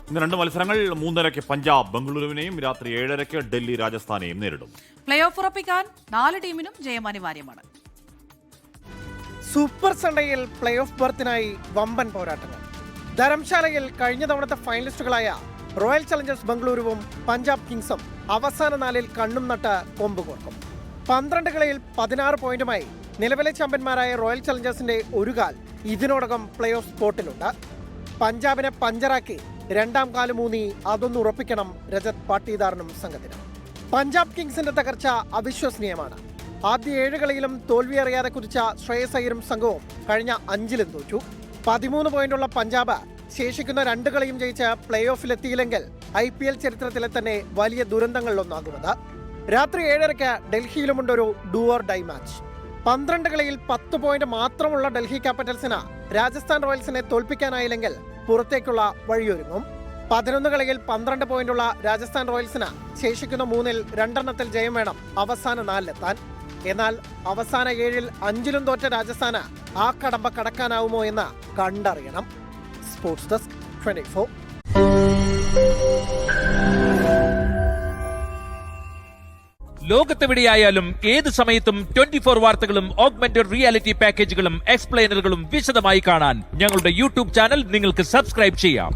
ഇന്ന് രണ്ട് മത്സരങ്ങൾ 3:30 പഞ്ചാബ് ബംഗളൂരുവിനെയും രാത്രി 7:30 ഡൽഹി രാജസ്ഥാനെയും നേരിടും. പ്ലേ ഓഫ് ഉറപ്പിക്കാൻ 4 ടീമിനും ജയം അനിവാര്യമാണ്. സൂപ്പർ സൺഡേയിൽ പ്ലേ ഓഫ് ബർത്തിനായി വമ്പൻ പോരാട്ടങ്ങൾ. ധരംശാലയിൽ കഴിഞ്ഞ തവണത്തെ ഫൈനലിസ്റ്റുകളായ റോയൽ ചലഞ്ചേഴ്സ് ബംഗളൂരുവും പഞ്ചാബ് കിങ്സും അവസാന 4-ൽ കണ്ണും നട്ട് കൊമ്പ് കോർക്കും. 12 കളിയിൽ 16 പോയിന്റുമായി നിലവിലെ ചാമ്പ്യന്മാരായ റോയൽ ചലഞ്ചേഴ്സിന്റെ ഒരു കാൽ ഇതിനോടകം പ്ലേ ഓഫ് സ്പോട്ടിലുണ്ട്. പഞ്ചാബിനെ പഞ്ചറാക്കി രണ്ടാം കാലുമൂന്നി അതൊന്ന് ഉറപ്പിക്കണം രജത് പാട്ടീദാറിനും സംഘത്തിനും. പഞ്ചാബ് കിങ്സിന്റെ തകർച്ച അവിശ്വസനീയമാണ്. ആദ്യ 7 കളിയിലും തോൽവി അറിയാതെ കുതിച്ച ശ്രേയസ് അയ്യരും സംഘവും കഴിഞ്ഞ 5-ലും തോറ്റു. 13 പോയിന്റുള്ള പഞ്ചാബ് ശേഷിക്കുന്ന 2 കളിയും ജയിച്ച് പ്ലേ ഓഫിലെത്തിയില്ലെങ്കിൽ IPL ചരിത്രത്തിലെ തന്നെ വലിയ ദുരന്തങ്ങളിലൊന്നാകുന്നത്. രാത്രി 7:30 ഡൽഹിയിലുമുണ്ടൊരു ഡു ഓർ ഡൈ മാച്ച്. 12 കളിയിൽ 10 പോയിന്റ് മാത്രമുള്ള ഡൽഹി ക്യാപിറ്റൽസിന് രാജസ്ഥാൻ റോയൽസിനെ തോൽപ്പിക്കാനായില്ലെങ്കിൽ പുറത്തേക്കുള്ള വഴിയൊരുങ്ങും. 11 കളിയിൽ 12 പോയിന്റുള്ള രാജസ്ഥാൻ റോയൽസിന് ശേഷിക്കുന്ന 3-ൽ 2-എണ്ണത്തിൽ ജയം വേണം അവസാന 4-ലെത്താൻ. എന്നാൽ അവസാന 7-ൽ 5-ലും തോറ്റ രാജസ്ഥാന് ആ കടമ്പ കടക്കാനാവുമോ എന്ന് കണ്ടറിയണം. Sports desk 24. ലോകത്തെവിടെയായാലും ഏത് സമയത്തും 24 വാർത്തകളും ഓഗ്മെന്റഡ് റിയാലിറ്റി പാക്കേജുകളും എക്സ്പ്ലെയിനറുകളും വിശദമായി കാണാൻ ഞങ്ങളുടെ യൂട്യൂബ് ചാനൽ നിങ്ങൾക്ക് സബ്സ്ക്രൈബ് ചെയ്യാം.